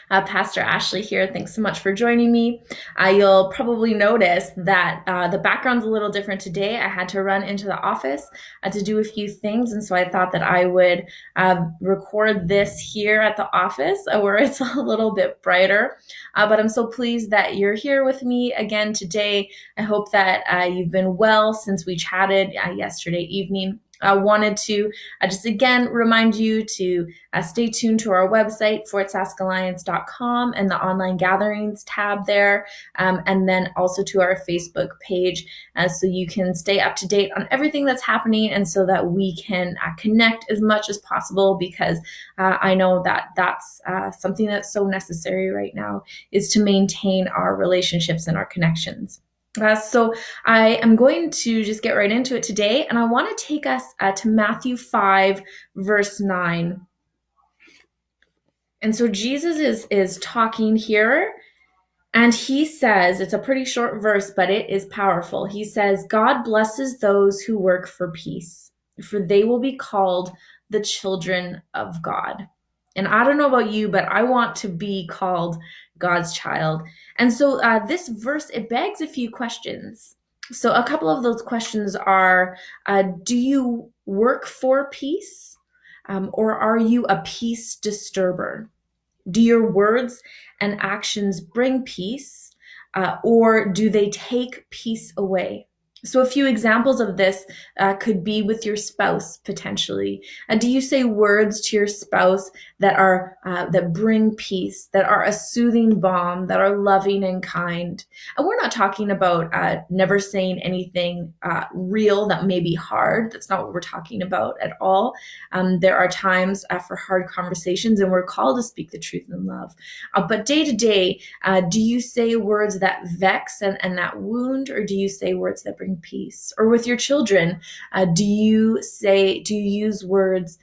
Pastor Ashley here. Thanks so much for joining me. You'll probably notice that the background's a little different today. I had to run into the office to do a few things, and so I thought that I would record this here at the office where it's a little bit brighter. But I'm so pleased that you're here with me again today. I hope that you've been well since we chatted yesterday evening. I wanted to just again remind you to stay tuned to our website, fortsaskalliance.com, and the online gatherings tab there, and then also to our Facebook page, so you can stay up to date on everything that's happening, and so that we can connect as much as possible, because I know that that's something that's so necessary right now, is to maintain our relationships and our connections. So I am going to just get right into it today, and I want to take us to Matthew 5, verse 9. And so Jesus is talking here, and he says, it's a pretty short verse, but it is powerful. He says, God blesses those who work for peace, for they will be called the children of God. And I don't know about you, but I want to be called God's child. And so this verse, it begs a few questions. So a couple of those questions are, do you work for peace? Or are you a peace disturber? Do your words and actions bring peace, or do they take peace away? So a few examples of this could be with your spouse, potentially. Do you say words to your spouse that are that bring peace, that are a soothing balm, that are loving and kind? And we're not talking about never saying anything real that may be hard. That's not what we're talking about at all. There are times for hard conversations, and we're called to speak the truth in love. But day to day, do you say words that vex and that wound, or do you say words that bring peace? Or with your children, do you use words,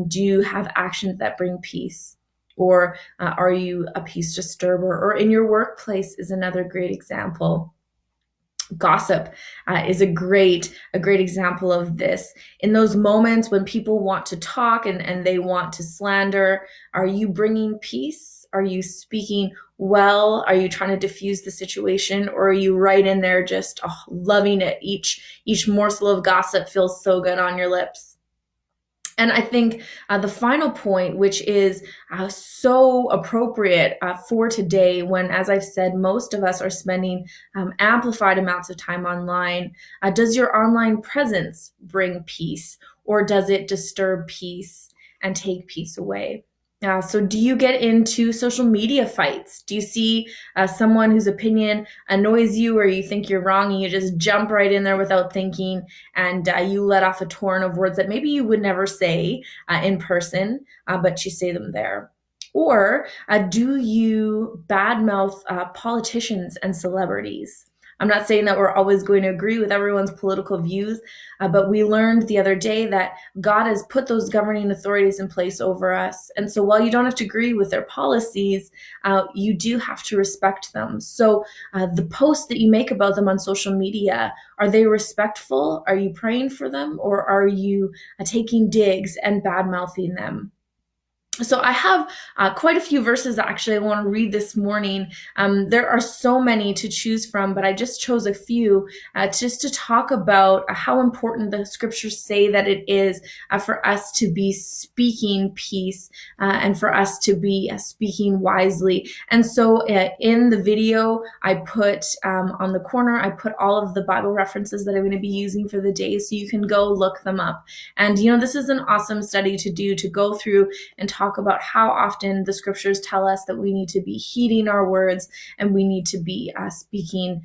do you have actions that bring peace? Or are you a peace disturber? Or in your workplace is another great example. Gossip is a great example of this. In those moments when people want to talk and they want to slander, are you bringing peace? Are you speaking well? Are you trying to diffuse the situation? Or are you right in there just loving it? Each morsel of gossip feels so good on your lips. And I think the final point, which is so appropriate for today, when, as I've said, most of us are spending amplified amounts of time online, does your online presence bring peace, or does it disturb peace and take peace away? So do you get into social media fights? Do you see someone whose opinion annoys you, or you think you're wrong, and you just jump right in there without thinking, and you let off a torrent of words that maybe you would never say in person, but you say them there? Or do you badmouth politicians and celebrities? I'm not saying that we're always going to agree with everyone's political views, but we learned the other day that God has put those governing authorities in place over us. And so while you don't have to agree with their policies, you do have to respect them. So the posts that you make about them on social media, are they respectful? Are you praying for them? Or are you taking digs and bad-mouthing them? So I have quite a few verses actually I want to read this morning. There are so many to choose from, but I just chose a few just to talk about how important the scriptures say that it is for us to be speaking peace and for us to be speaking wisely. And so in the video, I put on the corner, I put all of the Bible references that I'm going to be using for the day, so you can go look them up. And this is an awesome study to do, to go through and talk about how often the scriptures tell us that we need to be heeding our words, and we need to be speaking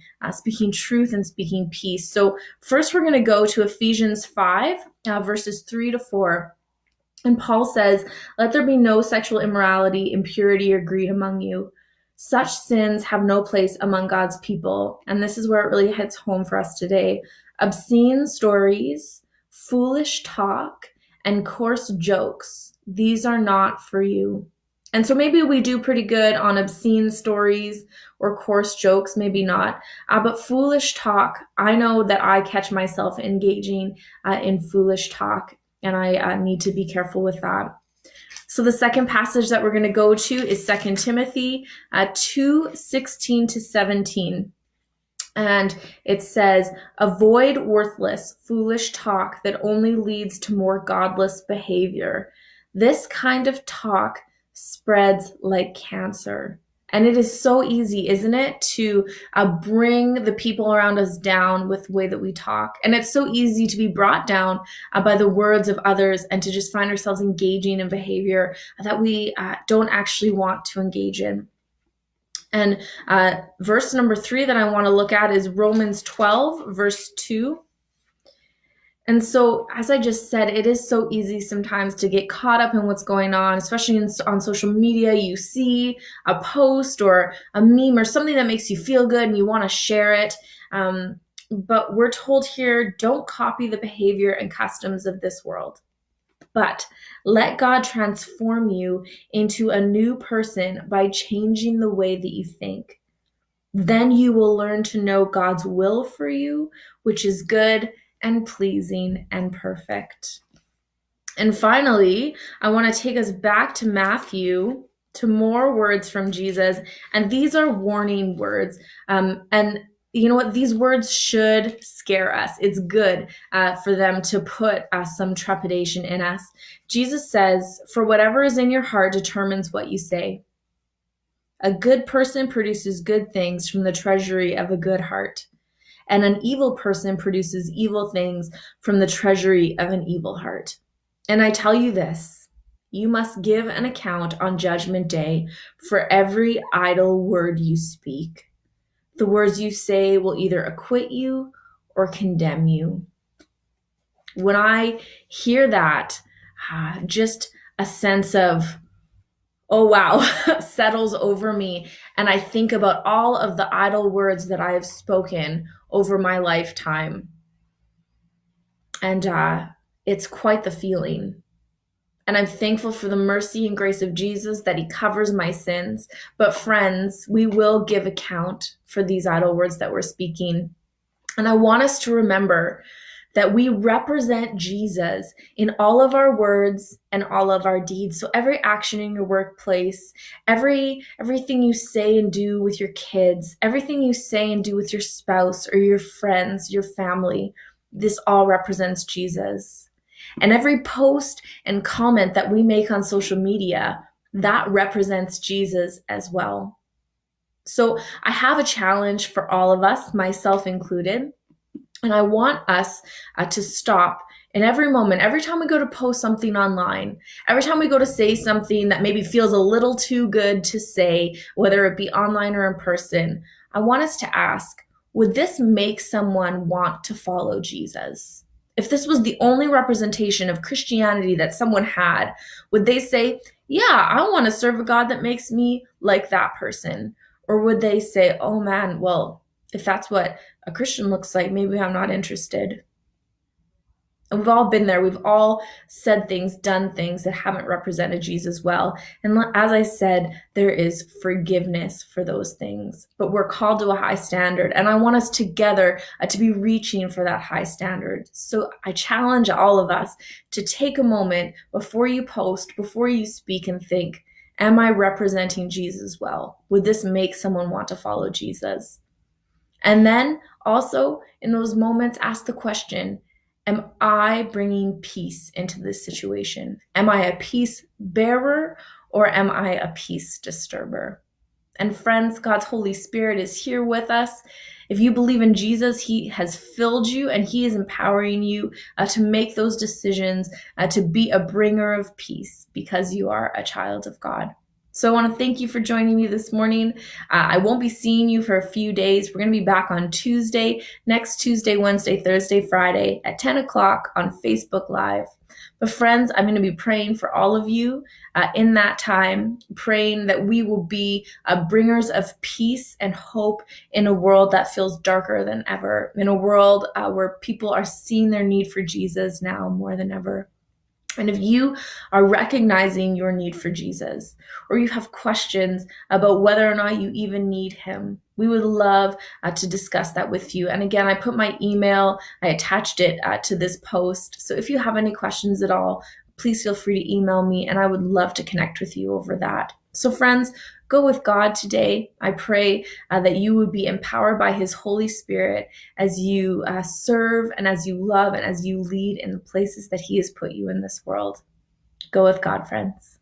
truth and speaking peace. So first we're going to go to Ephesians 5, verses 3-4. And Paul says, "Let there be no sexual immorality, impurity, or greed among you. Such sins have no place among God's people." And this is where it really hits home for us today. "Obscene stories, foolish talk, and coarse jokes, these are not for you." And so maybe we do pretty good on obscene stories or coarse jokes, maybe not. But foolish talk, I know that I catch myself engaging in foolish talk, and I need to be careful with that. So the second passage that we're going to go to is 2 Timothy 2:16-17. And it says, avoid worthless, foolish talk that only leads to more godless behavior. This kind of talk spreads like cancer. And it is so easy, isn't it, to bring the people around us down with the way that we talk. And it's so easy to be brought down by the words of others and to just find ourselves engaging in behavior that we don't actually want to engage in. And verse number 3 that I want to look at is Romans 12, verse 2. And so, as I just said, it is so easy sometimes to get caught up in what's going on, especially on social media. You see a post or a meme or something that makes you feel good and you want to share it. But we're told here, don't copy the behavior and customs of this world. But let God transform you into a new person by changing the way that you think. Then you will learn to know God's will for you, which is good and pleasing and perfect. And finally, I want to take us back to Matthew, to more words from Jesus. And these are warning words. And you know what? These words should scare us. It's good for them to put some trepidation in us. Jesus says, for whatever is in your heart determines what you say. A good person produces good things from the treasury of a good heart, and an evil person produces evil things from the treasury of an evil heart. And I tell you this, you must give an account on Judgment Day for every idle word you speak. The words you say will either acquit you or condemn you. When I hear that, just a sense of, oh wow, settles over me. And I think about all of the idle words that I have spoken over my lifetime. And it's quite the feeling. And I'm thankful for the mercy and grace of Jesus that he covers my sins. But friends, we will give account for these idle words that we're speaking. And I want us to remember that we represent Jesus in all of our words and all of our deeds. So every action in your workplace, everything you say and do with your kids, everything you say and do with your spouse or your friends, your family, this all represents Jesus. And every post and comment that we make on social media, that represents Jesus as well. So I have a challenge for all of us, myself included. And I want us to stop in every moment, every time we go to post something online, every time we go to say something that maybe feels a little too good to say, whether it be online or in person, I want us to ask, would this make someone want to follow Jesus? If this was the only representation of Christianity that someone had, would they say, yeah, I want to serve a God that makes me like that person? Or would they say, oh man, well, if that's what a Christian looks like, maybe I'm not interested. And we've all been there. We've all said things, done things that haven't represented Jesus well. And as I said, there is forgiveness for those things, but we're called to a high standard. And I want us together to be reaching for that high standard. So I challenge all of us to take a moment before you post, before you speak, and think, am I representing Jesus well? Would this make someone want to follow Jesus? And then also in those moments, ask the question, am I bringing peace into this situation? Am I a peace bearer or am I a peace disturber? And friends, God's Holy Spirit is here with us. If you believe in Jesus, he has filled you and he is empowering you to make those decisions, to be a bringer of peace because you are a child of God. So I want to thank you for joining me this morning. I won't be seeing you for a few days. We're going to be back on next Tuesday, Wednesday, Thursday, Friday at 10 o'clock on Facebook Live. But friends, I'm going to be praying for all of you in that time, praying that we will be bringers of peace and hope in a world that feels darker than ever, in a world where people are seeing their need for Jesus now more than ever. And if you are recognizing your need for Jesus, or you have questions about whether or not you even need him, we would love to discuss that with you. And again, I put my email, I attached it to this post. So if you have any questions at all, please feel free to email me, and I would love to connect with you over that. So friends, go with God today. I pray that you would be empowered by his Holy Spirit as you serve and as you love and as you lead in the places that he has put you in this world. Go with God, friends.